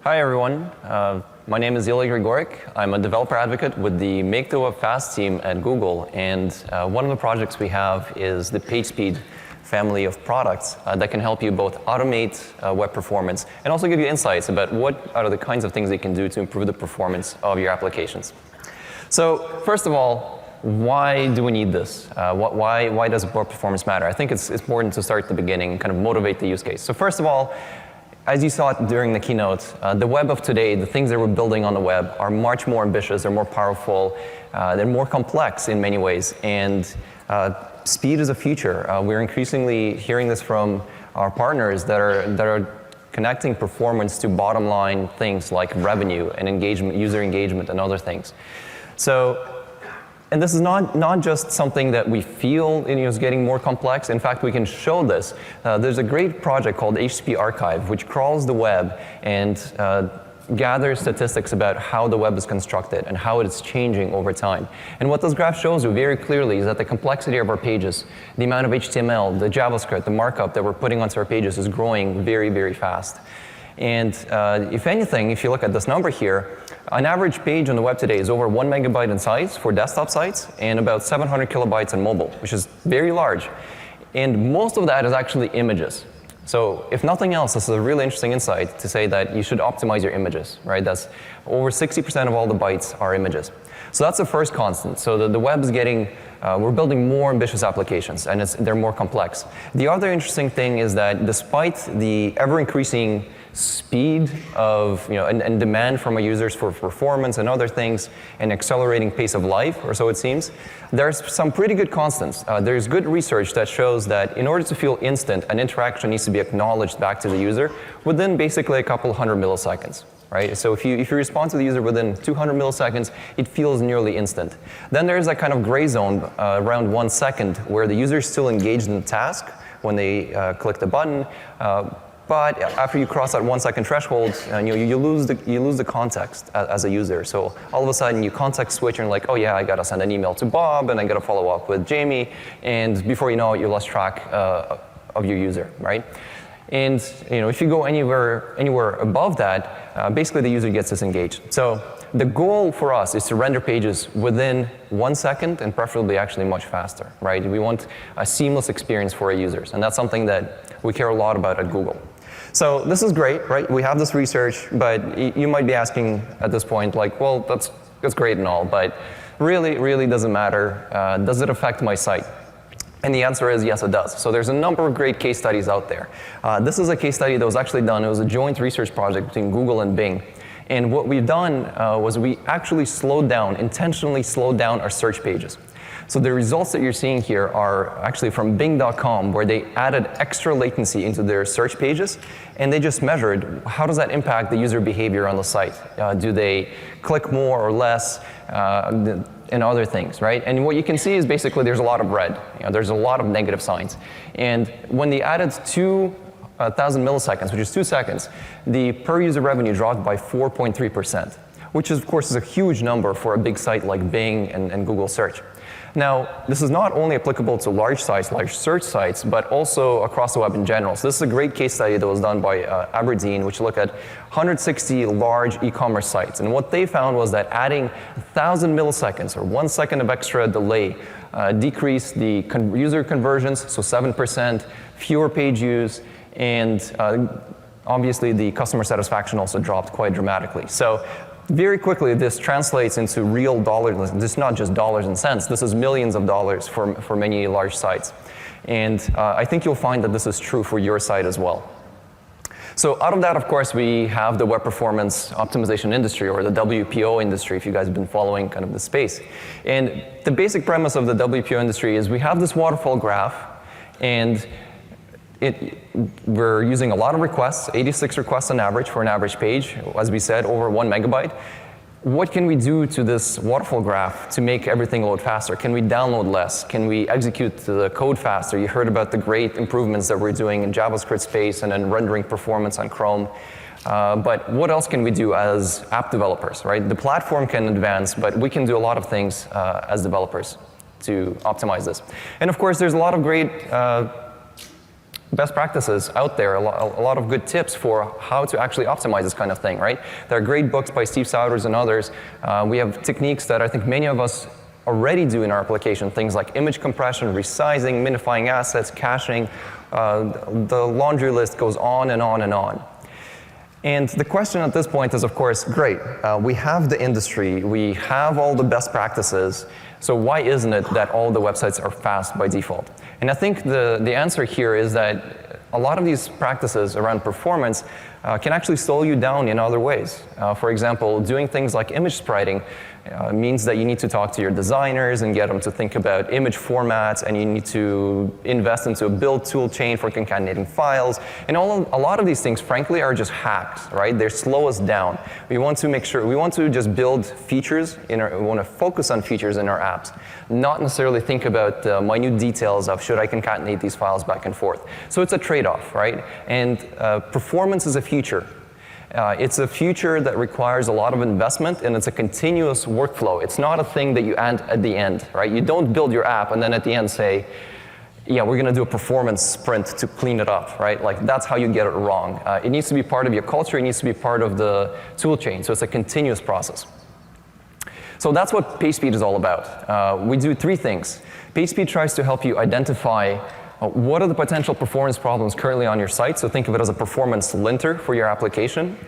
Hi, everyone. My name is Ilya Grigorik. I'm a developer advocate with the Make the Web Fast team at Google. And one of the projects we have is the PageSpeed family of products that can help you both automate web performance and also give you insights about what are the kinds of things they can do to improve the performance of your applications. So first of all, why do we need this? Why does web performance matter? I think it's important to start at the beginning and kind of motivate the use case. So first of all, as you saw during the keynote, the web of today, the things that we're building on the web are much more ambitious, they're more powerful, they're more complex in many ways, and speed is a future. We're increasingly hearing this from our partners that are connecting performance to bottom line things like revenue and engagement, user engagement, and other things. And this is not just something that we feel is getting more complex. In fact, we can show this. There's a great project called HTTP Archive, which crawls the web and gathers statistics about how the web is constructed and how it's changing over time. And what this graph shows you very clearly is that the complexity of our pages, the amount of HTML, the JavaScript, the markup that we're putting onto our pages is growing very, very fast. And if anything, if you look at this number here, an average page on the web today is over 1 megabyte in size for desktop sites and about 700 kilobytes in mobile, which is very large. And most of that is actually images. So if nothing else, this is a really interesting insight to say that you should optimize your images, right? That's over 60% of all the bytes are images. So that's the first constant. So the web is getting, we're building more ambitious applications, and they're more complex. The other interesting thing is that despite the ever-increasing speed of, and demand from our users for performance and other things, and accelerating pace of life, or so it seems, there's some pretty good constants. There's good research that shows that in order to feel instant, an interaction needs to be acknowledged back to the user within basically a couple hundred milliseconds. Right? So if you respond to the user within 200 milliseconds, it feels nearly instant. Then there's that kind of gray zone around 1 second where the user is still engaged in the task when they click the button. But after you cross that 1 second threshold, you lose the context as a user. So all of a sudden you context switch and you're like, oh yeah, I got to send an email to Bob and I got to follow up with Jamie. And before you know it, you lost track of your user, right? And if you go anywhere above that, basically the user gets disengaged. So the goal for us is to render pages within 1 second and preferably actually much faster, right? We want a seamless experience for our users, and that's something that we care a lot about at Google. So this is great, right? We have this research, but you might be asking at this point, like, well, that's great and all, but really doesn't matter. Does it affect my site? And the answer is yes, it does. So there's a number of great case studies out there. This is a case study that was actually done. It was a joint research project between Google and Bing. And what we've done was we actually intentionally slowed down our search pages. So the results that you're seeing here are actually from Bing.com, where they added extra latency into their search pages, and they just measured how does that impact the user behavior on the site. Do they click more or less, and other things, right? And what you can see is basically there's a lot of red. There's a lot of negative signs. And when they added 2,000 milliseconds, which is 2 seconds, the per user revenue dropped by 4.3%, which of course is a huge number for a big site like Bing and Google Search. Now, this is not only applicable to large sites, large search sites, but also across the web in general. So this is a great case study that was done by Aberdeen, which looked at 160 large e-commerce sites. And what they found was that adding 1,000 milliseconds, or 1 second of extra delay, decreased the user conversions, so 7%, fewer page views, and obviously the customer satisfaction also dropped quite dramatically. So very quickly, this translates into real dollars. This is not just dollars and cents. This is millions of dollars for many large sites. And I think you'll find that this is true for your site as well. So out of that, of course, we have the web performance optimization industry, or the WPO industry, if you guys have been following kind of the space. And the basic premise of the WPO industry is we have this waterfall graph, and we're using a lot of requests, 86 requests on average for an average page, as we said, over 1 megabyte. What can we do to this waterfall graph to make everything load faster? Can we download less? Can we execute the code faster? You heard about the great improvements that we're doing in JavaScript space and in rendering performance on Chrome. But what else can we do as app developers, right? The platform can advance, but we can do a lot of things as developers to optimize this. And of course, there's a lot of great best practices out there, a lot of good tips for how to actually optimize this kind of thing, right? There are great books by Steve Souders and others. We have techniques that I think many of us already do in our application, things like image compression, resizing, minifying assets, caching. The laundry list goes on and on and on. And the question at this point is, of course, great, we have the industry, we have all the best practices, so why isn't it that all the websites are fast by default? And I think the answer here is that a lot of these practices around performance can actually slow you down in other ways. For example, doing things like image spriting means that you need to talk to your designers and get them to think about image formats, and you need to invest into a build tool chain for concatenating files. And a lot of these things, frankly, are just hacks, right? They slow us down. We want to make sure, we want to just build features, we want to focus on features in our apps, not necessarily think about the minute details of should I concatenate these files back and forth. So it's a trade-off, right? And performance is a future. It's a future that requires a lot of investment, and it's a continuous workflow. It's not a thing that you add at the end, right? You don't build your app and then at the end say, yeah, we're going to do a performance sprint to clean it up, right? Like, that's how you get it wrong. It needs to be part of your culture. It needs to be part of the tool chain. So it's a continuous process. So that's what PageSpeed is all about. We do three things. PageSpeed tries to help you identify what are the potential performance problems currently on your site? So think of it as a performance linter for your application.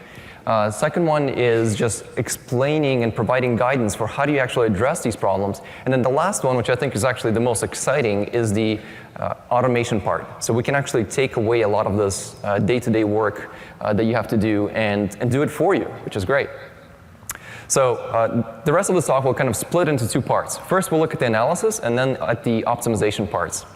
Second one is just explaining and providing guidance for how do you actually address these problems. And then the last one, which I think is actually the most exciting, is the automation part. So we can actually take away a lot of this day-to-day work that you have to do and do it for you, which is great. So the rest of the talk will kind of split into two parts. First, we'll look at the analysis, and then at the optimization parts.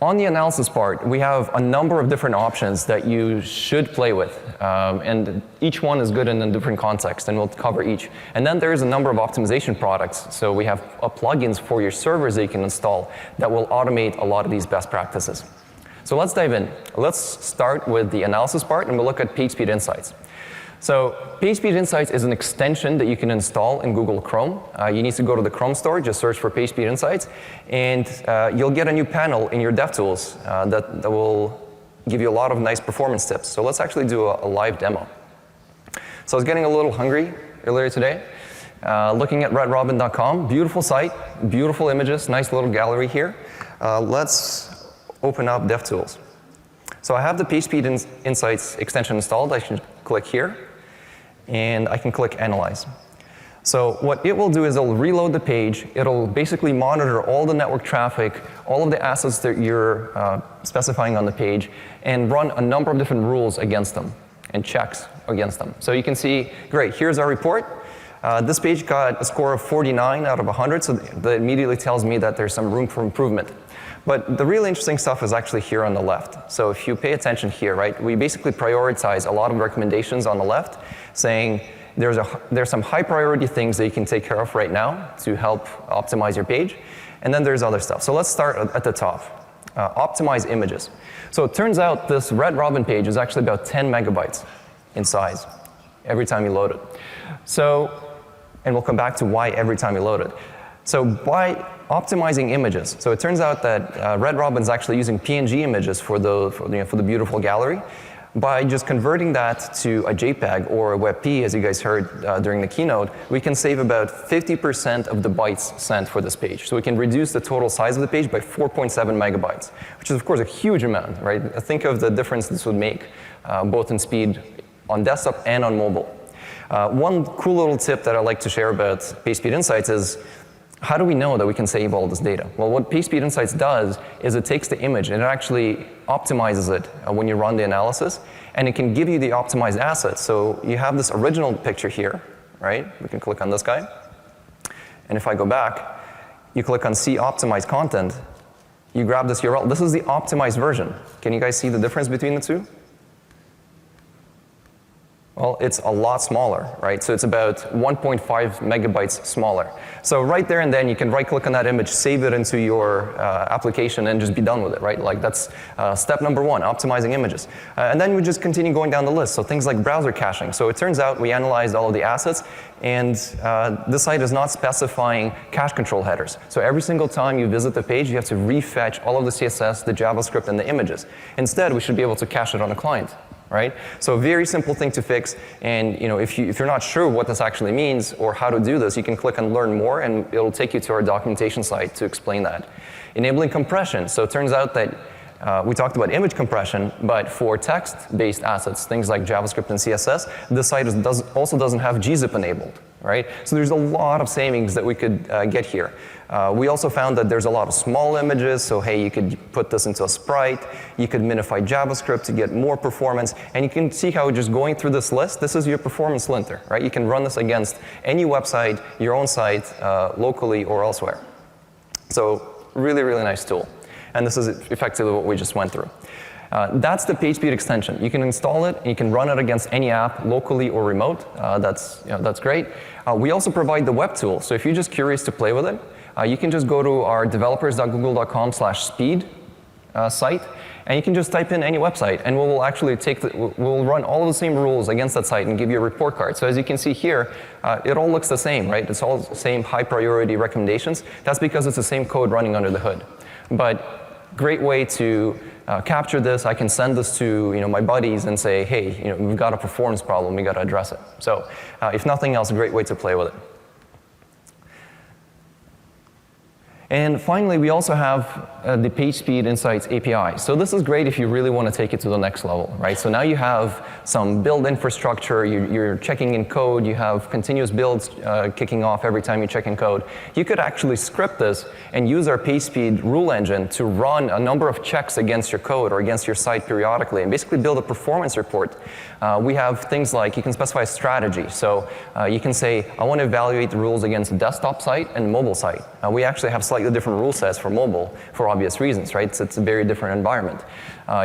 On the analysis part, we have a number of different options that you should play with, and each one is good in a different context, and we'll cover each. And then there's a number of optimization products. So we have plugins for your servers that you can install that will automate a lot of these best practices. So let's dive in. Let's start with the analysis part, and we'll look at PageSpeed Insights. So PageSpeed Insights is an extension that you can install in Google Chrome. You need to go to the Chrome store, just search for PageSpeed Insights, and you'll get a new panel in your DevTools that will give you a lot of nice performance tips. So let's actually do a live demo. So I was getting a little hungry earlier today, looking at redrobin.com. Beautiful site, beautiful images, nice little gallery here. Let's open up DevTools. So I have the PageSpeed Insights extension installed. I should click here, and I can click Analyze. So what it will do is it'll reload the page. It'll basically monitor all the network traffic, all of the assets that you're specifying on the page, and run a number of different rules against them and checks against them. So you can see, great, here's our report. This page got a score of 49 out of 100, so that immediately tells me that there's some room for improvement. But the really interesting stuff is actually here on the left. So if you pay attention here, right, we basically prioritize a lot of recommendations on the left, saying there's some high priority things that you can take care of right now to help optimize your page. And then there's other stuff. So let's start at the top. Optimize images. So it turns out this Red Robin page is actually about 10 megabytes in size every time you load it. So, and we'll come back to why every time you load it. So by optimizing images, so it turns out that Red Robin's actually using PNG images for the beautiful gallery. By just converting that to a JPEG or a WebP, as you guys heard during the keynote, we can save about 50% of the bytes sent for this page. So we can reduce the total size of the page by 4.7 megabytes, which is, of course, a huge amount, right? Think of the difference this would make, both in speed on desktop and on mobile. One cool little tip that I like to share about PageSpeed Insights is, how do we know that we can save all this data? Well, what PageSpeed Insights does is it takes the image and it actually optimizes it when you run the analysis, and it can give you the optimized assets. So you have this original picture here, right? We can click on this guy. And if I go back, you click on See Optimized Content. You grab this URL. This is the optimized version. Can you guys see the difference between the two? Well, it's a lot smaller, right? So it's about 1.5 megabytes smaller. So right there and then, you can right-click on that image, save it into your application, and just be done with it, right? Like that's step number one, optimizing images. And then we just continue going down the list. So things like browser caching. So it turns out we analyzed all of the assets, and this site is not specifying cache control headers. So every single time you visit the page, you have to refetch all of the CSS, the JavaScript, and the images. Instead, we should be able to cache it on the client. Right? So a very simple thing to fix, and if you're not sure what this actually means or how to do this, you can click on Learn More, and it'll take you to our documentation site to explain that. Enabling compression. So it turns out that we talked about image compression, but for text-based assets, things like JavaScript and CSS, this site also doesn't have gzip enabled. Right? So there's a lot of savings that we could get here. We also found that there's a lot of small images, so hey, you could put this into a sprite, you could minify JavaScript to get more performance, and you can see how just going through this list, this is your performance linter, right? You can run this against any website, your own site, locally or elsewhere. So really, really nice tool. And this is effectively what we just went through. That's the PageSpeed extension. You can install it, and you can run it against any app, locally or remote. That's great. We also provide the web tool. So if you're just curious to play with it, you can just go to our developers.google.com/speed site, and you can just type in any website, and we'll actually we'll run all of the same rules against that site and give you a report card. So as you can see here, it all looks the same, right? It's all the same high priority recommendations. That's because it's the same code running under the hood. But great way to capture this. I can send this to my buddies and say, hey, we've got a performance problem, we got to address it. So if nothing else, a great way to play with it. And finally, we also have the PageSpeed Insights API. So this is great if you really want to take it to the next level, right? So now you have some build infrastructure, you're checking in code, you have continuous builds kicking off every time you check in code. You could actually script this and use our PageSpeed rule engine to run a number of checks against your code or against your site periodically and basically build a performance report. We have things like you can specify a strategy. So you can say, I want to evaluate the rules against a desktop site and mobile site. We actually have slightly different rule sets for mobile for obvious reasons, right? So it's a very different environment.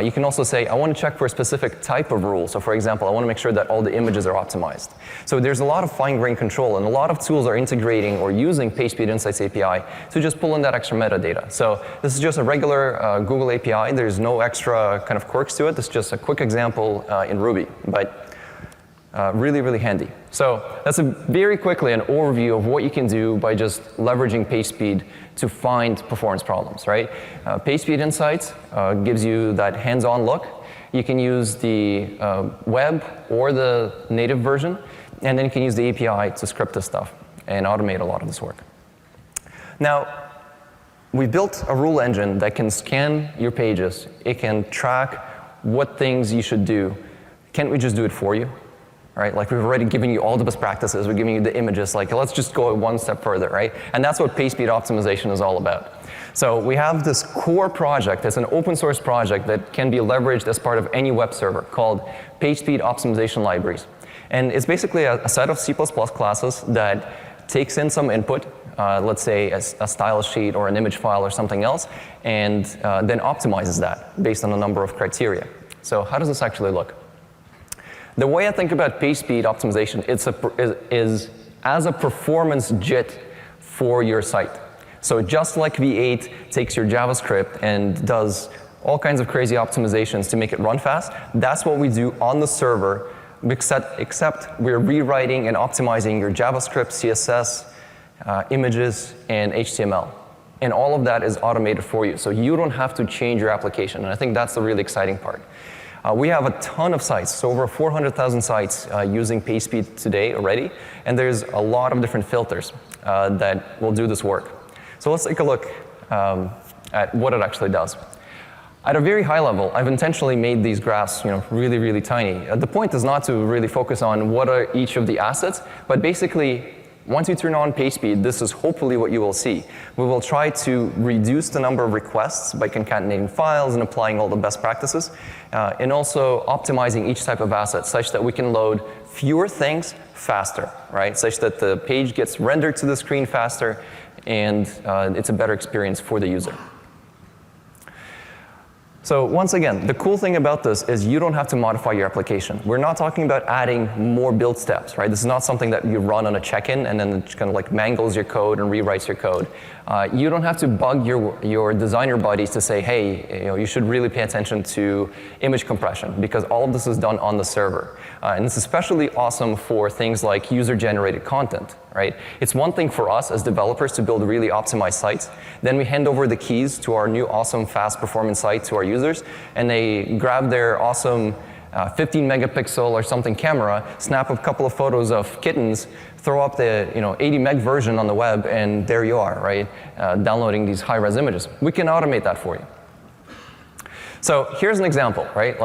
You can also say, I want to check for a specific type of rule. So for example, I want to make sure that all the images are optimized. So there's a lot of fine-grained control, and a lot of tools are integrating or using PageSpeed Insights API to just pull in that extra metadata. So this is just a regular Google API. There's no extra kind of quirks to it. This is just a quick example in Ruby, but really, really handy. So that's very quickly an overview of what you can do by just leveraging PageSpeed to find performance problems, right? PageSpeed Insights gives you that hands-on look. You can use the web or the native version, and then you can use the API to script this stuff and automate a lot of this work. Now, we built a rule engine that can scan your pages. It can track what things you should do. Can't we just do it for you? Right? Like we've already given you all the best practices, we're giving you the images, like let's just go one step further, right? And that's what PageSpeed optimization is all about. So we have this core project, it's an open source project that can be leveraged as part of any web server called PageSpeed Optimization Libraries. And it's basically a set of C++ classes that takes in some input, let's say a style sheet or an image file or something else, and then optimizes that based on a number of criteria. So how does this actually look? The way I think about PageSpeed optimization is as a performance JIT for your site. So just like V8 takes your JavaScript and does all kinds of crazy optimizations to make it run fast, that's what we do on the server, except we're rewriting and optimizing your JavaScript, CSS, images, and HTML. And all of that is automated for you, so you don't have to change your application. And I think that's the really exciting part. We have a ton of sites, so over 400,000 sites using PageSpeed today already, and there's a lot of different filters that will do this work. So let's take a look at what it actually does. At a very high level, I've intentionally made these graphs really, really tiny. The point is not to really focus on what are each of the assets, but basically, once you turn on PageSpeed, this is hopefully what you will see. We will try to reduce the number of requests by concatenating files and applying all the best practices, and also optimizing each type of asset such that we can load fewer things faster, right? Such that the page gets rendered to the screen faster, and it's a better experience for the user. So once again, the cool thing about this is you don't have to modify your application. We're not talking about adding more build steps, right? This is not something that you run on a check-in and then it kind of like mangles your code and rewrites your code. You don't have to bug your designer buddies to say, hey, you should really pay attention to image compression, because all of this is done on the server. And it's especially awesome for things like user-generated content, right? It's one thing for us as developers to build really optimized sites. Then we hand over the keys to our new awesome fast performance site to our users, and they grab their awesome 15 megapixel or something camera, snap a couple of photos of kittens, throw up the 80 meg version on the web, and there you are, right? Downloading these high-res images. We can automate that for you. So here's an example, right?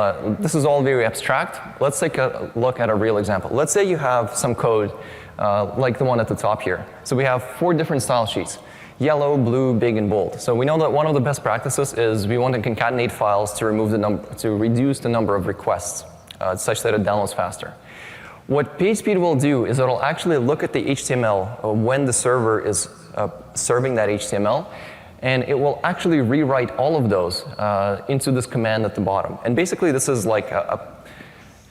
This is all very abstract. Let's take a look at a real example. Let's say you have some code like the one at the top here. So we have 4 different style sheets: yellow, blue, big, and bold. So we know that one of the best practices is we want to concatenate files to reduce the number of requests such that it downloads faster. What PageSpeed will do is it'll actually look at the HTML when the server is serving that HTML, and it will actually rewrite all of those into this command at the bottom. And basically, this is like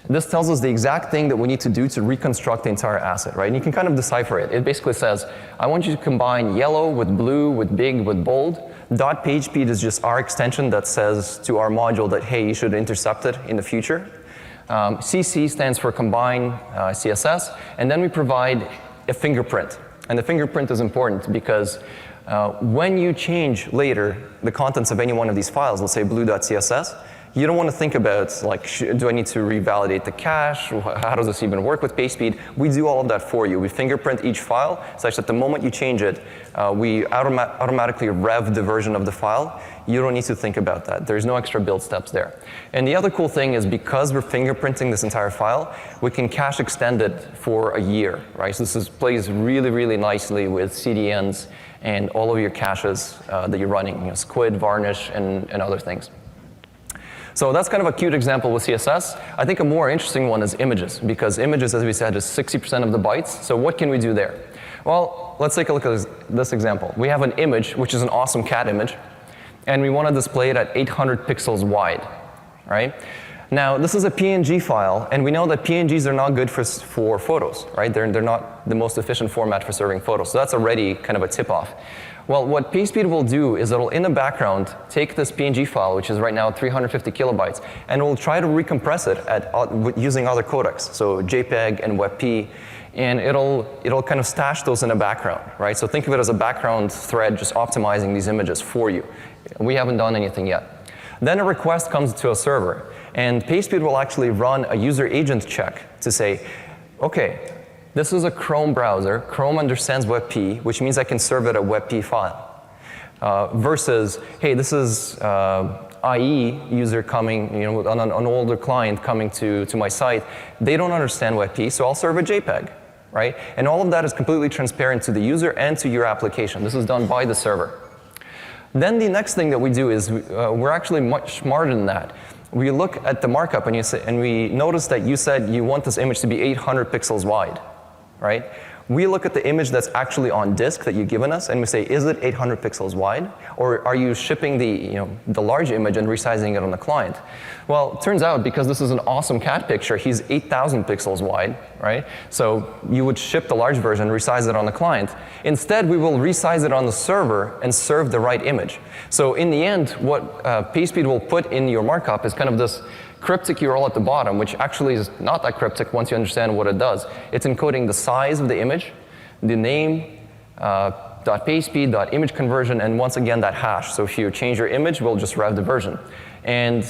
this tells us the exact thing that we need to do to reconstruct the entire asset, right? And you can kind of decipher it. It basically says, I want you to combine yellow with blue, with big, with bold. .PageSpeed is just our extension that says to our module that, hey, you should intercept it in the future. CC stands for combine CSS. And then we provide a fingerprint. And the fingerprint is important because when you change later the contents of any one of these files, let's say blue.css, you don't want to think about, like, do I need to revalidate the cache? How does this even work with PageSpeed? We do all of that for you. We fingerprint each file such that the moment you change it, we automatically rev the version of the file. You don't need to think about that. There's no extra build steps there. And the other cool thing is because we're fingerprinting this entire file, we can cache extend it for a year, right? So this plays really, really nicely with CDNs and all of your caches that you're running, Squid, Varnish, and other things. So that's kind of a cute example with CSS. I think a more interesting one is images, because images, as we said, is 60% of the bytes. So what can we do there? Well, let's take a look at this example. We have an image, which is an awesome cat image, and we want to display it at 800 pixels wide, right? Now, this is a PNG file, and we know that PNGs are not good for photos, right? They're not the most efficient format for serving photos. So that's already kind of a tip-off. Well, what PageSpeed will do is it'll, in the background, take this PNG file, which is right now 350 kilobytes, and it will try to recompress it using other codecs, so JPEG and WebP, and it'll kind of stash those in the background, right? So think of it as a background thread just optimizing these images for you. We haven't done anything yet. Then a request comes to a server, and PageSpeed will actually run a user agent check to say, okay, this is a Chrome browser. Chrome understands WebP, which means I can serve it a WebP file. Versus, hey, this is IE user coming, an older client coming to my site. They don't understand WebP, so I'll serve a JPEG, right? And all of that is completely transparent to the user and to your application. This is done by the server. Then the next thing that we do is we're actually much smarter than that. We look at the markup and we notice that you said you want this image to be 800 pixels wide, right? We look at the image that's actually on disk that you've given us, and we say, is it 800 pixels wide? Or are you shipping the large image and resizing it on the client? Well, it turns out, because this is an awesome cat picture, he's 8,000 pixels wide, right? So you would ship the large version, resize it on the client. Instead, we will resize it on the server and serve the right image. So in the end, what PageSpeed will put in your markup is kind of this cryptic URL at the bottom, which actually is not that cryptic once you understand what it does. It's encoding the size of the image, the name, .PageSpeed, .image conversion, and once again that hash. So if you change your image, we'll just rev the version. And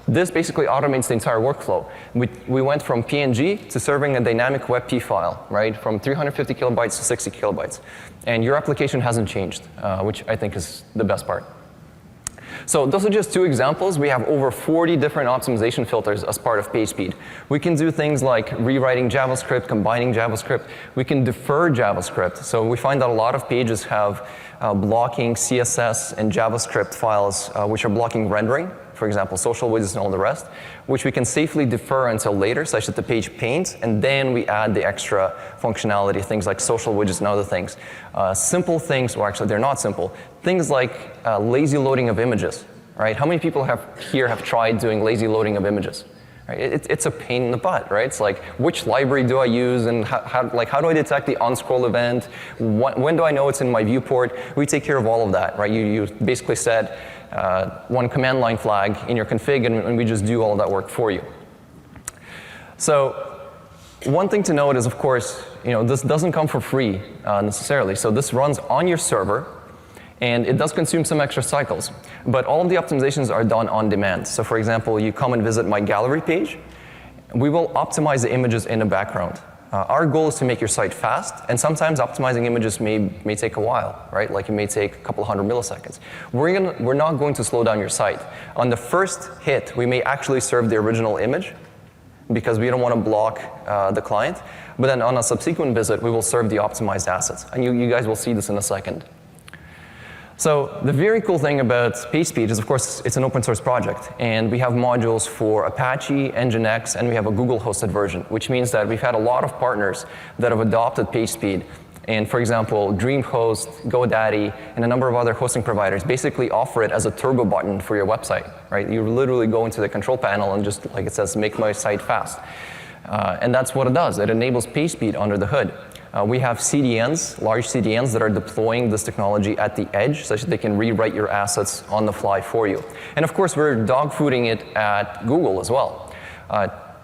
this basically automates the entire workflow. We went from PNG to serving a dynamic WebP file, right? From 350 kilobytes to 60 kilobytes. And your application hasn't changed, which I think is the best part. So those are just 2 examples. We have over 40 different optimization filters as part of PageSpeed. We can do things like rewriting JavaScript, combining JavaScript. We can defer JavaScript. So we find that a lot of pages have blocking CSS and JavaScript files which are blocking rendering, for example, social widgets and all the rest, which we can safely defer until later such that the page paints, and then we add the extra functionality, things like social widgets and other things. Simple things, or actually they're not simple, things like lazy loading of images, right? How many people here have tried doing lazy loading of images? Right? It's a pain in the butt, right? It's like, which library do I use, and how do I detect the on-scroll event? When do I know it's in my viewport? We take care of all of that, right? You basically set one command line flag in your config, and we just do all of that work for you. So one thing to note is, of course, this doesn't come for free necessarily. So this runs on your server, and it does consume some extra cycles. But all of the optimizations are done on demand. So for example, you come and visit my gallery page, we will optimize the images in the background. Our goal is to make your site fast, and sometimes optimizing images may take a while, right? Like it may take a couple hundred milliseconds. We're not going to slow down your site. On the first hit, we may actually serve the original image, because we don't want to block the client. But then on a subsequent visit, we will serve the optimized assets. And you guys will see this in a second. So the very cool thing about PageSpeed is, of course, it's an open source project. And we have modules for Apache, Nginx, and we have a Google hosted version, which means that we've had a lot of partners that have adopted PageSpeed. And for example, DreamHost, GoDaddy, and a number of other hosting providers basically offer it as a turbo button for your website, right? You literally go into the control panel and just, like it says, make my site fast. And that's what it does. It enables PageSpeed under the hood. We have CDNs, large CDNs, that are deploying this technology at the edge such that they can rewrite your assets on the fly for you. And of course, we're dogfooding it at Google as well.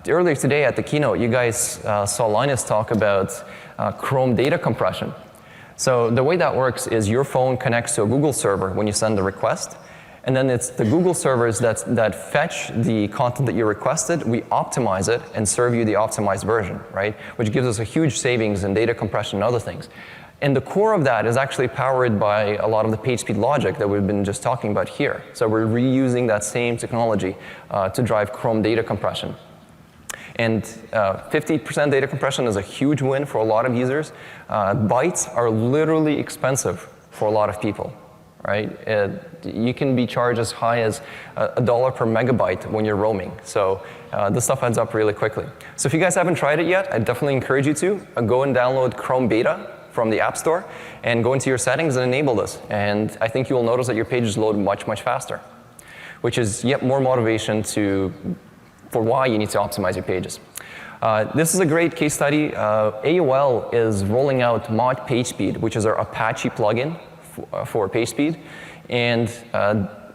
Earlier today at the keynote, you guys saw Linus talk about Chrome data compression. So the way that works is your phone connects to a Google server when you send a request, and then it's the Google servers that fetch the content that you requested, we optimize it, and serve you the optimized version, right? Which gives us a huge savings in data compression and other things. And the core of that is actually powered by a lot of the PageSpeed logic that we've been just talking about here. So we're reusing that same technology to drive Chrome data compression. And 50% data compression is a huge win for a lot of users. Bytes are literally expensive for a lot of people, right? You can be charged as high as $1 per megabyte when you're roaming. So this stuff adds up really quickly. So if you guys haven't tried it yet, I definitely encourage you to. Go and download Chrome Beta from the App Store and go into your settings and enable this. And I think you will notice that your pages load much, much faster, which is yet more motivation for why you need to optimize your pages. This is a great case study. AOL is rolling out Mod PageSpeed, which is our Apache plugin for PageSpeed. And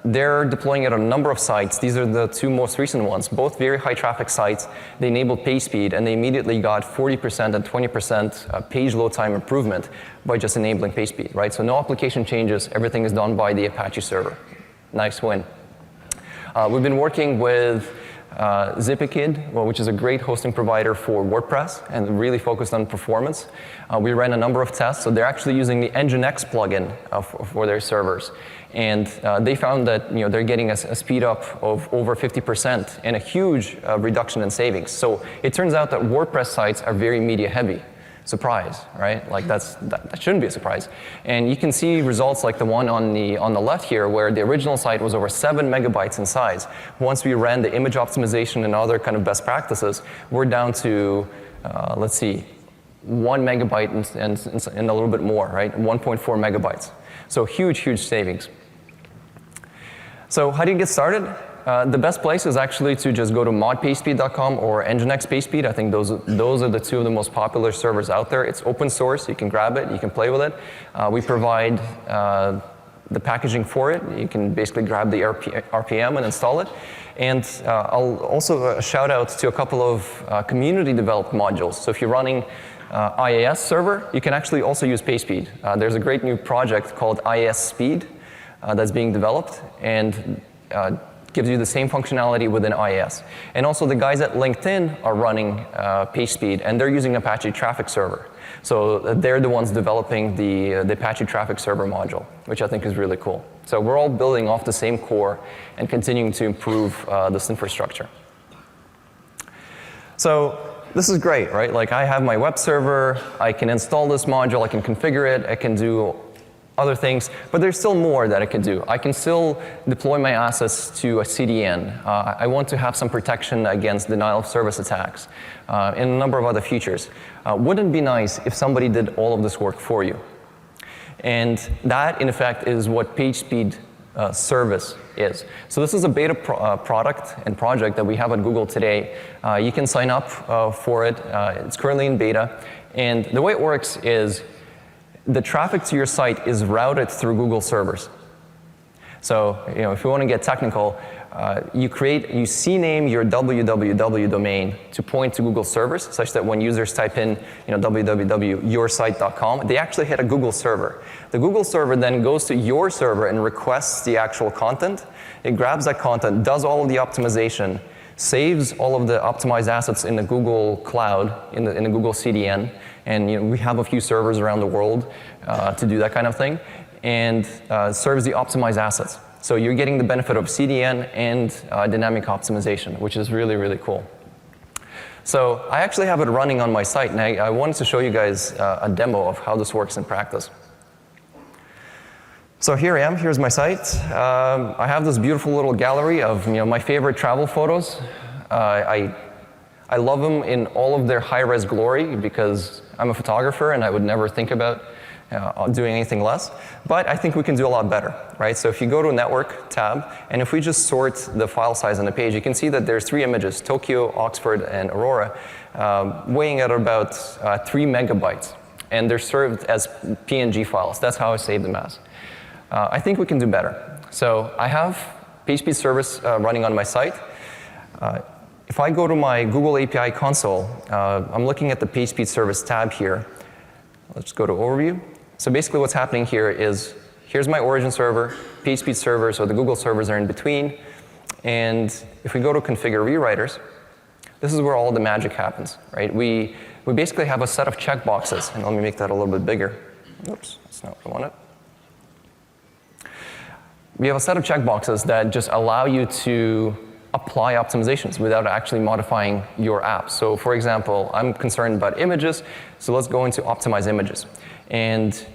they're deploying it on a number of sites. These are the two most recent ones, both very high traffic sites. They enabled PageSpeed, and they immediately got 40% and 20% page load time improvement by just enabling PageSpeed, right? So no application changes. Everything is done by the Apache server. Nice win. We've been working with ZipIkid, which is a great hosting provider for WordPress and really focused on performance. We ran a number of tests, so they're actually using the Nginx plugin for their servers. And they found that they're getting a speed up of over 50% and a huge reduction in savings. So it turns out that WordPress sites are very media heavy. Surprise, right? Like that shouldn't be a surprise. And you can see results like the one on the left here, where the original site was over 7 megabytes in size. Once we ran the image optimization and other kind of best practices, we're down to let's see, 1 megabyte and a little bit more, right? 1.4 megabytes. So huge, huge savings. So how do you get started? The best place is actually to just go to modpagespeed.com or Nginx PageSpeed. I think those are the two of the most popular servers out there. It's open source. You can grab it. You can play with it. We provide the packaging for it. You can basically grab the RPM and install it. And I'll also shout out to a couple of community developed modules. So if you're running IAS server, you can actually also use PageSpeed. There's a great new project called IAS Speed that's being developed, and gives you the same functionality within IAS. And also the guys at LinkedIn are running PageSpeed, and they're using Apache Traffic Server. So they're the ones developing the Apache Traffic Server module, which I think is really cool. So we're all building off the same core and continuing to improve this infrastructure. So this is great, right? Like I have my web server, I can install this module, I can configure it, I can do other things, but there's still more that I can do. I can still deploy my assets to a CDN. I want to have some protection against denial of service attacks, and a number of other features. Wouldn't it be nice if somebody did all of this work for you? And that, in effect, is what PageSpeed Service is. So this is a beta product and project that we have at Google today. You can sign up for it. It's currently in beta. And the way it works is the traffic to your site is routed through Google servers. So if you want to get technical, you CNAME your www domain to point to Google servers, such that when users type in www.yoursite.com, they actually hit a Google server. The Google server then goes to your server and requests the actual content. It grabs that content, does all of the optimization, saves all of the optimized assets in the Google Cloud, in the Google CDN, and we have a few servers around the world to do that kind of thing, and serves the optimized assets. So you're getting the benefit of CDN and dynamic optimization, which is really, really cool. So I actually have it running on my site, and I wanted to show you guys a demo of how this works in practice. So here I am. Here's my site. I have this beautiful little gallery of my favorite travel photos. I love them in all of their high-res glory because I'm a photographer and I would never think about doing anything less. But I think we can do a lot better, right? So if you go to Network tab, and if we just sort the file size on the page, you can see that there's 3 images, Tokyo, Oxford, and Aurora, weighing at about 3 megabytes. And they're served as PNG files. That's how I save them as. I think we can do better. So I have PageSpeed Service running on my site. If I go to my Google API console, I'm looking at the PageSpeed Service tab here. Let's go to Overview. So basically what's happening here is, here's my origin server, PageSpeed server, so the Google servers are in between. And if we go to Configure Rewriters, this is where all the magic happens, right? We basically have a set of checkboxes, and let me make that a little bit bigger. Oops, that's not what I wanted. We have a set of checkboxes that just allow you to apply optimizations without actually modifying your app. So for example, I'm concerned about images, so let's go into Optimize Images. And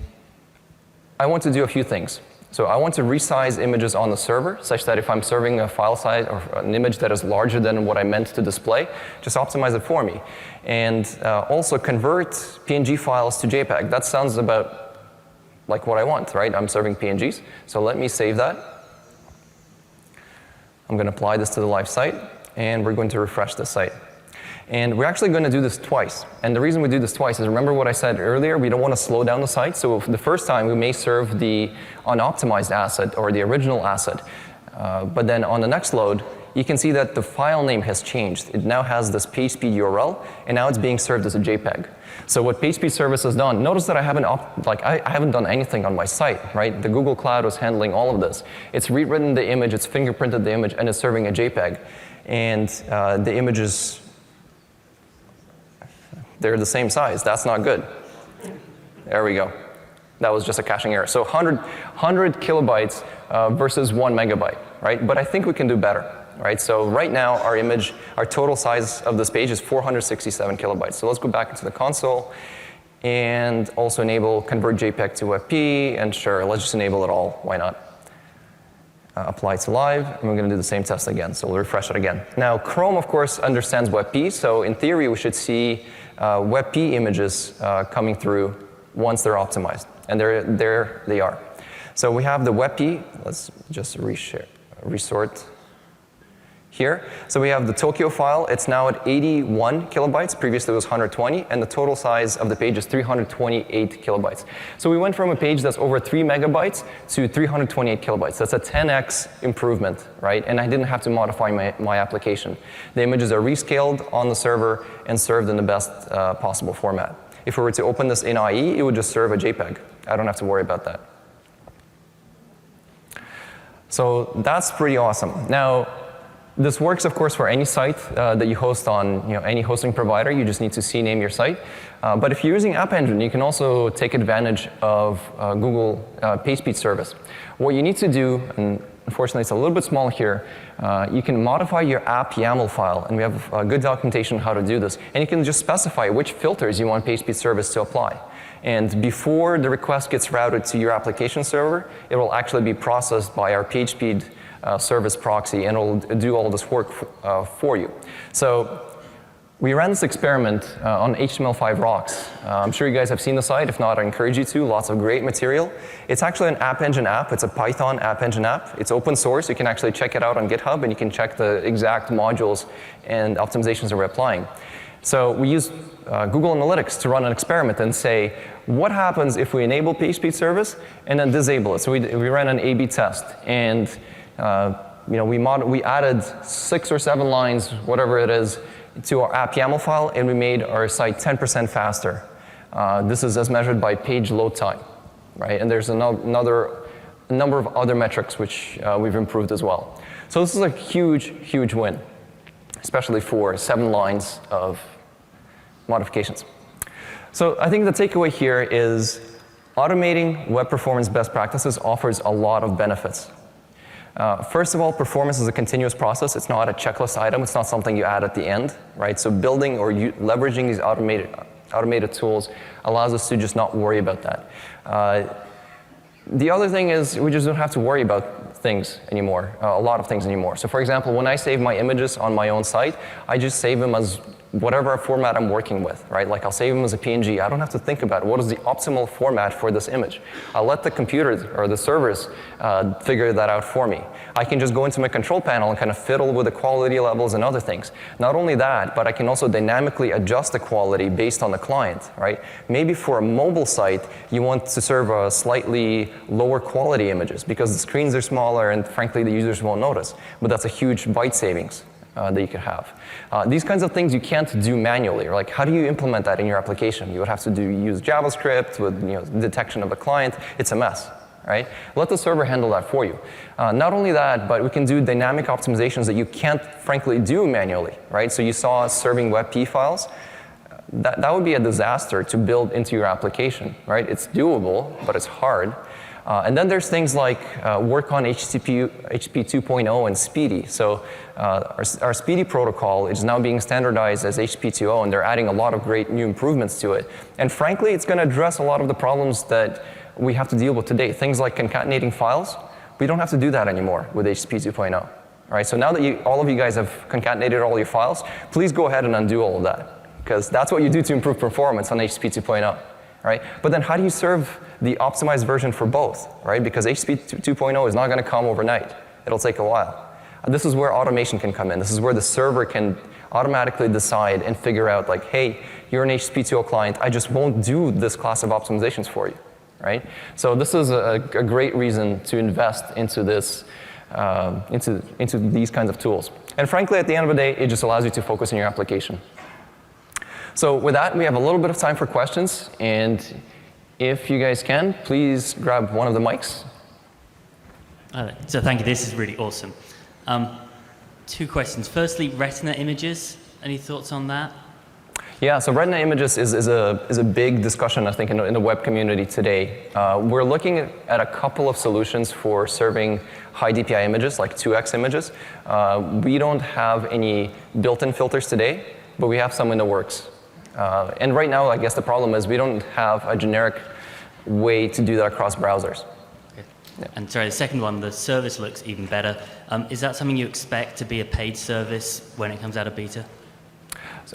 I want to do a few things. So I want to resize images on the server, such that if I'm serving a file size or an image that is larger than what I meant to display, just optimize it for me. And also convert PNG files to JPEG. That sounds about like what I want, right? I'm serving PNGs. So let me save that. I'm going to apply this to the live site, and we're going to refresh the site. And we're actually going to do this twice. And the reason we do this twice is, remember what I said earlier, we don't want to slow down the site. So the first time we may serve the unoptimized asset or the original asset. But then on the next load, you can see that the file name has changed. It now has this PageSpeed URL, and now it's being served as a JPEG. So what PageSpeed Service has done, notice that I haven't done anything on my site, right? The Google Cloud was handling all of this. It's rewritten the image, it's fingerprinted the image, and it's serving a JPEG. And the images, they're the same size. That's not good. There we go. That was just a caching error. So 100 kilobytes versus 1 megabyte, right? But I think we can do better. Right, so right now our total size of this page is 467 kilobytes. So let's go back into the console and also enable convert JPEG to WebP, and sure, let's just enable it all. Why not? Apply to live, and we're going to do the same test again. So we'll refresh it again. Now Chrome, of course, understands WebP, so in theory we should see WebP images coming through once they're optimized, and there they are. So we have the WebP. Let's just resort. Here. So we have the Tokyo file. It's now at 81 kilobytes. Previously it was 120, and the total size of the page is 328 kilobytes. So we went from a page that's over 3 megabytes to 328 kilobytes. That's a 10x improvement, right? And I didn't have to modify my application. The images are rescaled on the server and served in the best possible format. If we were to open this in IE, it would just serve a JPEG. I don't have to worry about that. So that's pretty awesome. Now, this works, of course, for any site that you host on any hosting provider. You just need to CNAME your site. But if you're using App Engine, you can also take advantage of Google PageSpeed Service. What you need to do, and unfortunately it's a little bit small here, you can modify your app YAML file, and we have good documentation on how to do this. And you can just specify which filters you want PageSpeed Service to apply. And before the request gets routed to your application server, it will actually be processed by our PageSpeed service proxy, and it'll do all this work for you. So we ran this experiment on HTML5 Rocks. I'm sure you guys have seen the site. If not, I encourage you to. Lots of great material. It's actually an App Engine app. It's a Python App Engine app. It's open source. You can actually check it out on GitHub, and you can check the exact modules and optimizations that we're applying. So we use Google Analytics to run an experiment and say, what happens if we enable PageSpeed Service and then disable it? So we ran an A/B test, and we added 6 or 7 lines, whatever it is, to our app YAML file, and we made our site 10% faster. This is as measured by page load time, right? And there's a number of other metrics which we've improved as well. So this is a huge, huge win, especially for 7 lines of modifications. So I think the takeaway here is automating web performance best practices offers a lot of benefits. First of all, performance is a continuous process. It's not a checklist item. It's not something you add at the end, right? So building or leveraging these automated tools allows us to just not worry about that. The other thing is we just don't have to worry about things anymore, a lot of things anymore. So for example, when I save my images on my own site, I just save them as whatever format I'm working with, right? Like I'll save them as a PNG. I don't have to think about what is the optimal format for this image. I'll let the computers or the servers figure that out for me. I can just go into my control panel and kind of fiddle with the quality levels and other things. Not only that, but I can also dynamically adjust the quality based on the client, right? Maybe for a mobile site, you want to serve a slightly lower quality images because the screens are smaller and frankly the users won't notice. But that's a huge byte savings that you could have. These kinds of things you can't do manually. Like, how do you implement that in your application? You would have to use JavaScript with detection of the client. It's a mess, right? Let the server handle that for you. Not only that, but we can do dynamic optimizations that you can't, frankly, do manually, right? So you saw us serving WebP files. That would be a disaster to build into your application, right? It's doable, but it's hard. And then there's things like work on HTTP 2.0 and Speedy. So our Speedy protocol is now being standardized as HTTP 2.0, and they're adding a lot of great new improvements to it. And frankly, it's going to address a lot of the problems that we have to deal with today. Things like concatenating files, we don't have to do that anymore with HTTP 2.0. Right? So now that all of you guys have concatenated all your files, please go ahead and undo all of that, because that's what you do to improve performance on HTTP 2.0. Right? But then how do you serve the optimized version for both, right? Because HTTP 2.0 is not going to come overnight. It'll take a while. This is where automation can come in. This is where the server can automatically decide and figure out, like, hey, you're an HTTP 2.0 client. I just won't do this class of optimizations for you, right? So this is a great reason to invest into this, into these kinds of tools. And frankly, at the end of the day, it just allows you to focus on your application. So with that, we have a little bit of time for questions, and if you guys can, please grab one of the mics. So thank you. This is really awesome. 2 questions. Firstly, Retina images. Any thoughts on that? Yeah, so Retina images is a big discussion, I think, in the web community today. We're looking at a couple of solutions for serving high DPI images, like 2x images. We don't have any built-in filters today, but we have some in the works. And right now, I guess the problem is we don't have a generic way to do that across browsers. Okay. Yeah. And sorry, the second one, the service looks even better. Is that something you expect to be a paid service when it comes out of beta?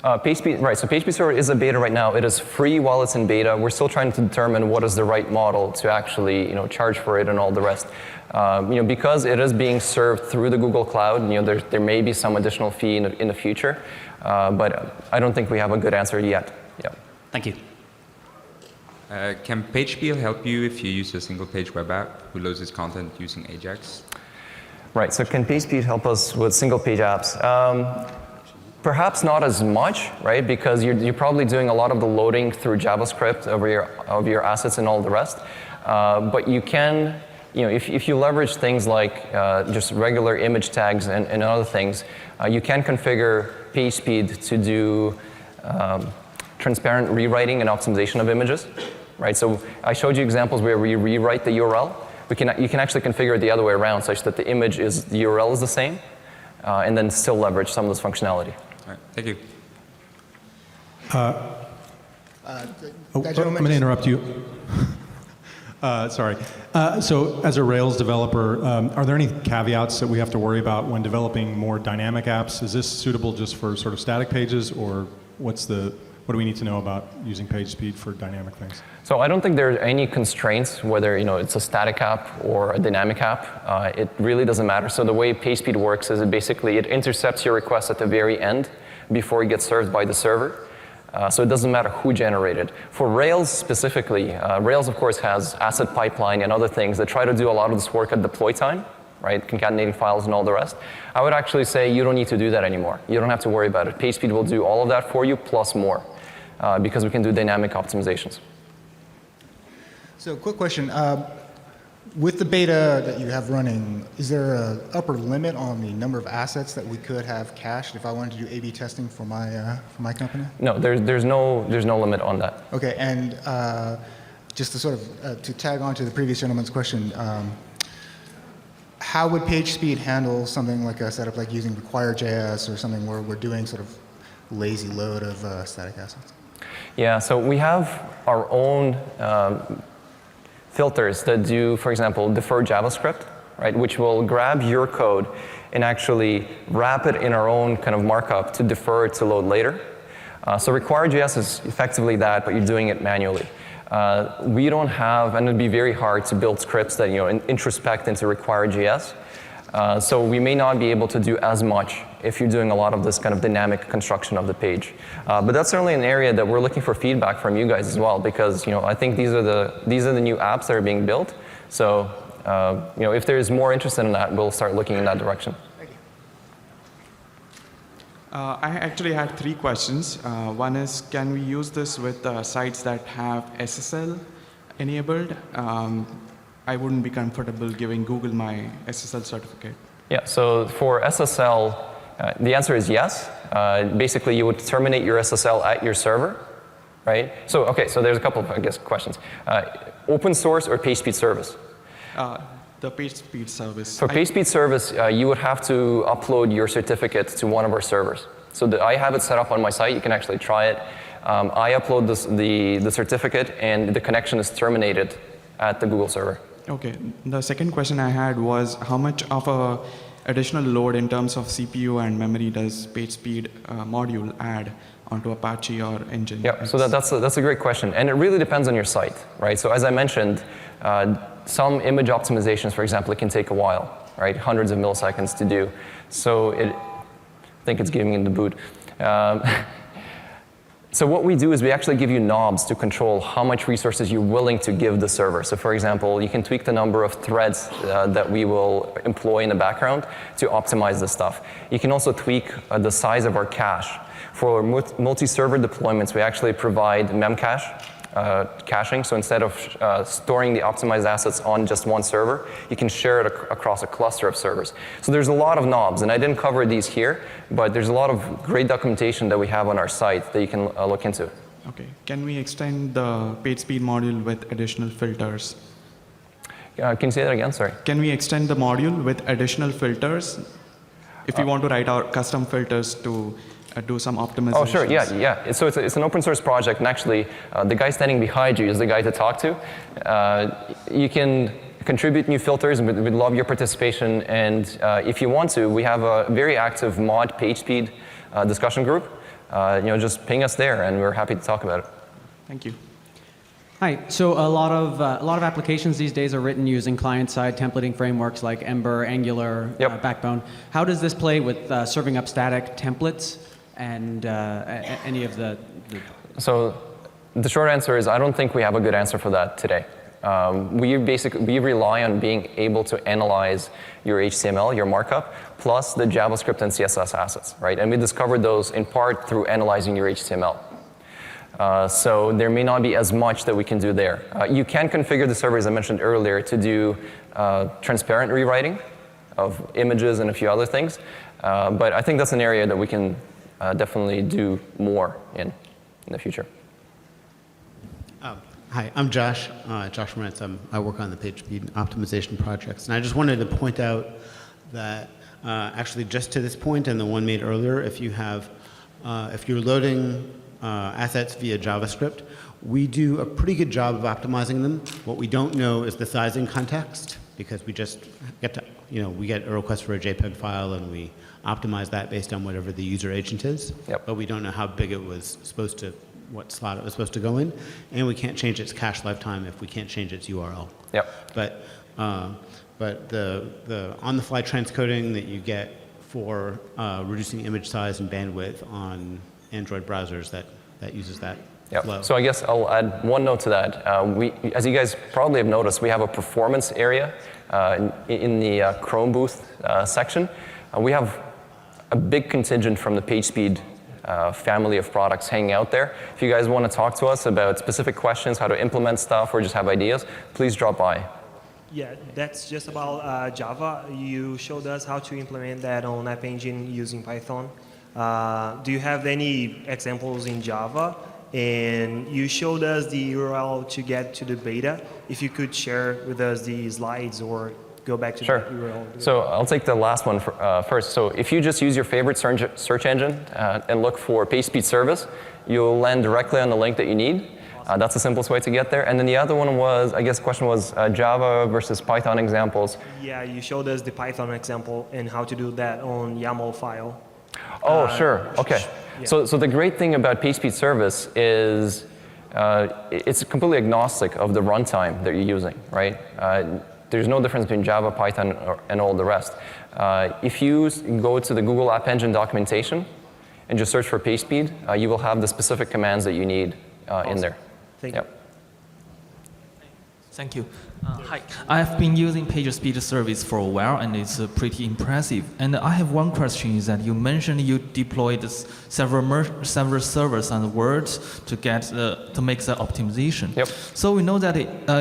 PageSpeed, right, so PageSpeed Server is a beta right now. It is free while it's in beta. We're still trying to determine what is the right model to actually charge for it and all the rest. Because it is being served through the Google Cloud, there may be some additional fee in the future. But I don't think we have a good answer yet. Yeah. Thank you. Can PageSpeed help you if you use a single-page web app who loads its content using Ajax? Right, so can PageSpeed help us with single-page apps? Perhaps not as much, right? Because you're probably doing a lot of the loading through JavaScript of your assets and all the rest. But you can, if you leverage things like just regular image tags and other things, you can configure PageSpeed to do transparent rewriting and optimization of images, right? So I showed you examples where we rewrite the URL. You can actually configure it the other way around, such that the URL is the same, and then still leverage some of this functionality. All right, thank you. I'm going to interrupt you. Sorry. So as a Rails developer, are there any caveats that we have to worry about when developing more dynamic apps? Is this suitable just for sort of static pages, or what do we need to know about using PageSpeed for dynamic things? So I don't think there are any constraints, whether it's a static app or a dynamic app. It really doesn't matter. So the way PageSpeed works is it intercepts your request at the very end before it gets served by the server. So it doesn't matter who generated. For Rails specifically, Rails of course has asset pipeline and other things that try to do a lot of this work at deploy time, right? Concatenating files and all the rest. I would actually say you don't need to do that anymore. You don't have to worry about it. PageSpeed will do all of that for you plus more because we can do dynamic optimizations. So quick question. With the beta that you have running, is there an upper limit on the number of assets that we could have cached if I wanted to do A/B testing for my company? No, there's no limit on that. Okay, and just to sort of to tag on to the previous gentleman's question, how would PageSpeed handle something like a setup like using require.js or something where we're doing sort of lazy load of static assets? Yeah, so we have our own filters that do, for example, defer JavaScript, right, which will grab your code and actually wrap it in our own kind of markup to defer it to load later. So require.js is effectively that, but you're doing it manually. We don't have, and it'd be very hard to build scripts that introspect into require.js. So we may not be able to do as much if you're doing a lot of this kind of dynamic construction of the page. But that's certainly an area that we're looking for feedback from you guys as well, because I think these are the new apps that are being built. So if there's more interest in that, we'll start looking in that direction. Thank you. I actually had 3 questions. One is, can we use this with sites that have SSL enabled? I wouldn't be comfortable giving Google my SSL certificate. Yeah, so for SSL, the answer is yes. Basically, you would terminate your SSL at your server, right? So, okay, so there's a couple of, I guess, questions. Open source or PageSpeed Service? The PageSpeed service. For PageSpeed Service, you would have to upload your certificate to one of our servers. So I have it set up on my site. You can actually try it. I upload the certificate, and the connection is terminated at the Google server. Okay. The second question I had was, how much of a additional load in terms of CPU and memory does PageSpeed module add onto Apache or Nginx? Yeah, so that's a great question. And it really depends on your site, right? So as I mentioned, some image optimizations, for example, it can take a while, right? Hundreds of milliseconds to do. So I think it's giving me the boot. So what we do is we actually give you knobs to control how much resources you're willing to give the server. So for example, you can tweak the number of threads that we will employ in the background to optimize this stuff. You can also tweak the size of our cache. For multi-server deployments, we actually provide memcache caching. So instead of storing the optimized assets on just one server, you can share it across a cluster of servers. So there's a lot of knobs, and I didn't cover these here, but there's a lot of great documentation that we have on our site that you can look into. Okay. Can we extend the PageSpeed module with additional filters? Can you say that again? Sorry. Can we extend the module with additional filters if we want to write our custom filters to do some optimizations? Oh, sure, yeah. So it's an open source project, and actually, the guy standing behind you is the guy to talk to. You can contribute new filters, and we'd love your participation. And if you want to, we have a very active mod PageSpeed discussion group. Just ping us there, and we're happy to talk about it. Thank you. Hi. So a lot of applications these days are written using client-side templating frameworks like Ember, Angular, Yep. Backbone. How does this play with serving up static templates and any of the? So the short answer is I don't think we have a good answer for that today. We rely on being able to analyze your HTML, your markup, plus the JavaScript and CSS assets, right? And we discovered those in part through analyzing your HTML. So there may not be as much that we can do there. You can configure the server, as I mentioned earlier, to do transparent rewriting of images and a few other things. But I think that's an area that we can definitely do more in the future. Hi, I'm Josh. Josh Moritz. I work on the PageSpeed optimization projects. And I just wanted to point out that actually just to this point and the one made earlier, if you're loading assets via JavaScript, we do a pretty good job of optimizing them. What we don't know is the sizing context, because we just get to we get a request for a JPEG file and we optimize that based on whatever the user agent is. Yep. But we don't know how big it was supposed to, what slot it was supposed to go in, and we can't change its cache lifetime if we can't change its URL. Yep. But the on-the-fly transcoding that you get for reducing image size and bandwidth on Android browsers that uses that flow. Yep. So I guess I'll add one note to that. As you guys probably have noticed, we have a performance area in the Chrome booth section. We have a big contingent from the PageSpeed family of products hanging out there. If you guys want to talk to us about specific questions, how to implement stuff, or just have ideas, please drop by. Yeah, that's just about Java. You showed us how to implement that on App Engine using Python. Do you have any examples in Java? And you showed us the URL to get to the beta. If you could share with us the slides or go back to the URL. So I'll take the last one first. So if you just use your favorite search engine and look for PageSpeed Service, you'll land directly on the link that you need. That's the simplest way to get there. And then the other one was, I guess the question was Java versus Python examples. Yeah, you showed us the Python example and how to do that on YAML file. Oh, sure. Okay. Yeah. So the great thing about PageSpeed Service is it's completely agnostic of the runtime that you're using, right? There's no difference between Java, Python, and all the rest. If you go to the Google App Engine documentation and just search for PageSpeed, you will have the specific commands that you need in there. Thank you. Thank you. Hi, I have been using PageSpeed Service for a while, and it's pretty impressive. And I have one question: is that you mentioned you deployed several servers and words to make the optimization. Yep. So we know that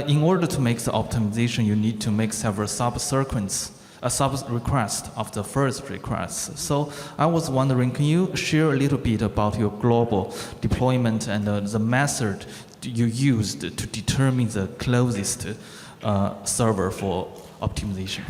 in order to make the optimization, you need to make several sub-requests of the first request. So I was wondering, can you share a little bit about your global deployment and the method you used to determine the closest server for optimization?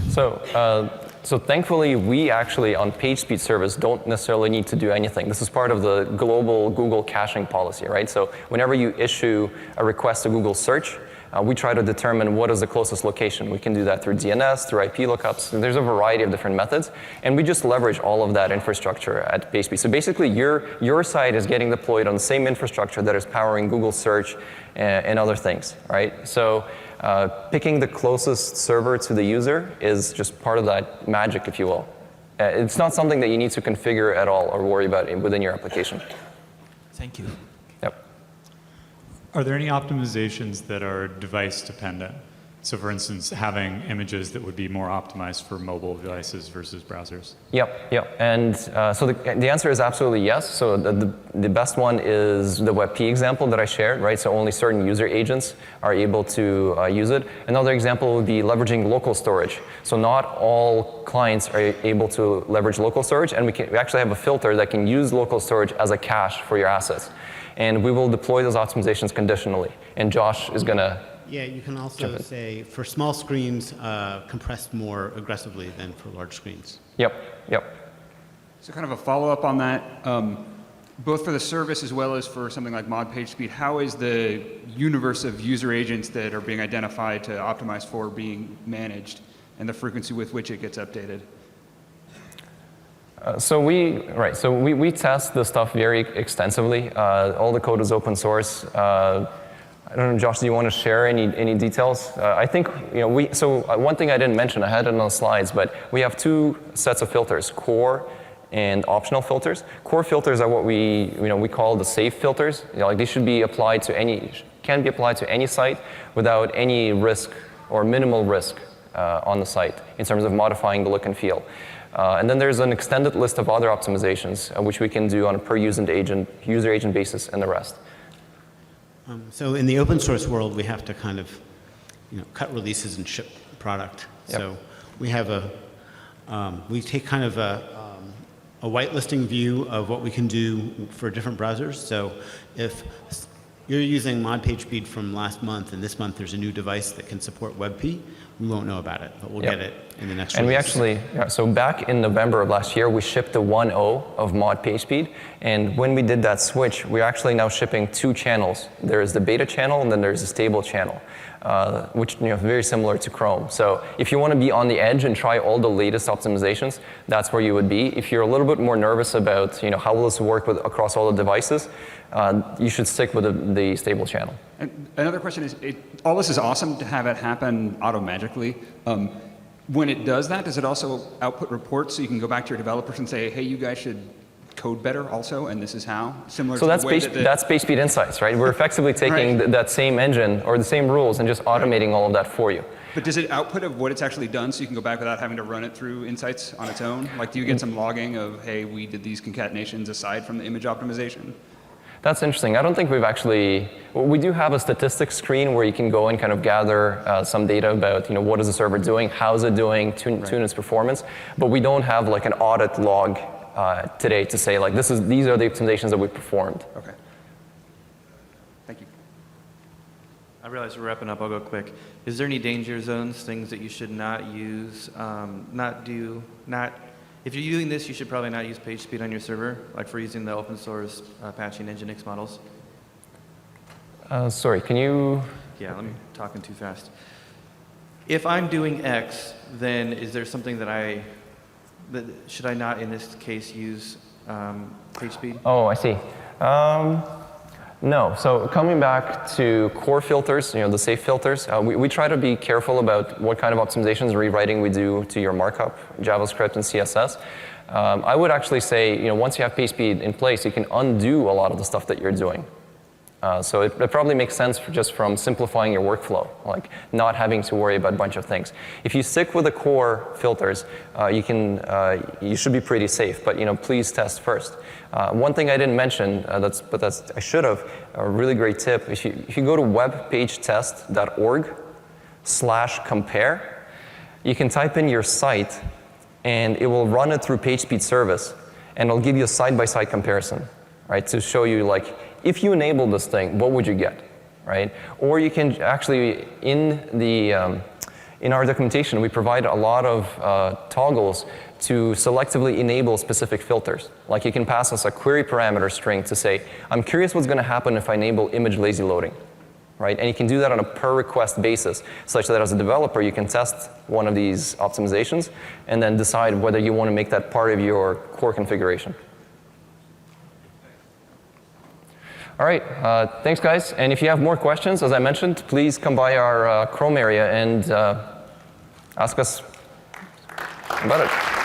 So thankfully, we actually on PageSpeed Service don't necessarily need to do anything. This is part of the global Google caching policy, right? So whenever you issue a request to Google Search, we try to determine what is the closest location. We can do that through DNS, through IP lookups. There's a variety of different methods, and we just leverage all of that infrastructure at PageSpeed. So basically, your site is getting deployed on the same infrastructure that is powering Google Search and other things, right? So picking the closest server to the user is just part of that magic, if you will. It's not something that you need to configure at all or worry about within your application. Thank you. Yep. Are there any optimizations that are device dependent? So for instance, having images that would be more optimized for mobile devices versus browsers? Yep. And so the answer is absolutely yes. So the best one is the WebP example that I shared, right? So only certain user agents are able to use it. Another example would be leveraging local storage. So not all clients are able to leverage local storage, and we actually have a filter that can use local storage as a cache for your assets. And we will deploy those optimizations conditionally. And Josh is going to... Yeah, you can also say for small screens, compressed more aggressively than for large screens. Yep. So kind of a follow-up on that, both for the service as well as for something like Mod PageSpeed, how is the universe of user agents that are being identified to optimize for being managed and the frequency with which it gets updated? So we test this stuff very extensively. All the code is open source. I don't know, Josh, do you want to share any details? I think, one thing I didn't mention, I had it on the slides, but we have two sets of filters, core and optional filters. Core filters are what we call the safe filters. They should be applied to can be applied to any site without any risk or minimal risk on the site in terms of modifying the look and feel. And then there's an extended list of other optimizations, which we can do on a per user agent basis and the rest. So in the open source world, we have to kind of cut releases and ship product. Yep. So we have we take kind of a whitelisting view of what we can do for different browsers. So if you're using Mod PageSpeed from last month, and this month there's a new device that can support WebP, we won't know about it, but we'll get it in the next And we release. actually, so back in November of last year, we shipped the 1.0 of Mod PageSpeed. And when we did that switch, we're actually now shipping 2 channels. There's the beta channel, and then there's the stable channel, which very similar to Chrome. So if you want to be on the edge and try all the latest optimizations, that's where you would be. If you're a little bit more nervous about how will this work across all the devices, you should stick with the stable channel. And another question is, all this is awesome to have it happen automagically. When it does that, does it also output reports so you can go back to your developers and say, hey, you guys should code better also, and this is how? Similar So to that's the way that's PageSpeed Insights, right? We're effectively taking that same engine or the same rules and just automating all of that for you. But does it output of what it's actually done so you can go back without having to run it through Insights on its own? Like, do you get some logging of, hey, we did these concatenations aside from the image optimization? That's interesting. I don't think we've actually, we do have a statistics screen where you can go and kind of gather some data about, what is the server doing, how's it doing, tune its performance, but we don't have like an audit log today to say like, these are the optimizations that we performed. Okay. Thank you. I realize we're wrapping up, I'll go quick. Is there any danger zones, things that you should not use, if you're using this, you should probably not use PageSpeed on your server, like for using the open source Apache and Nginx models? Sorry, can you? Yeah, I'm talking too fast. If I'm doing X, then is there something that should I not, in this case, use PageSpeed? Oh, I see. No, so coming back to core filters, the safe filters, we try to be careful about what kind of optimizations and rewriting we do to your markup, JavaScript and CSS. I would actually say, once you have PageSpeed in place, you can undo a lot of the stuff that you're doing. So it probably makes sense just from simplifying your workflow, like not having to worry about a bunch of things. If you stick with the core filters, you should be pretty safe, but please test first. One thing I didn't mention, I should have, a really great tip, if you go to webpagetest.org/compare, you can type in your site and it will run it through PageSpeed Service and it'll give you a side-by-side comparison, right, to show you like, if you enable this thing, what would you get, right? Or you can actually, in our documentation, we provide a lot of toggles to selectively enable specific filters. Like you can pass us a query parameter string to say, I'm curious what's going to happen if I enable image lazy loading, right? And you can do that on a per request basis, such that as a developer, you can test one of these optimizations and then decide whether you want to make that part of your core configuration. All right, thanks guys. And if you have more questions, as I mentioned, please come by our Chrome area and ask us about it.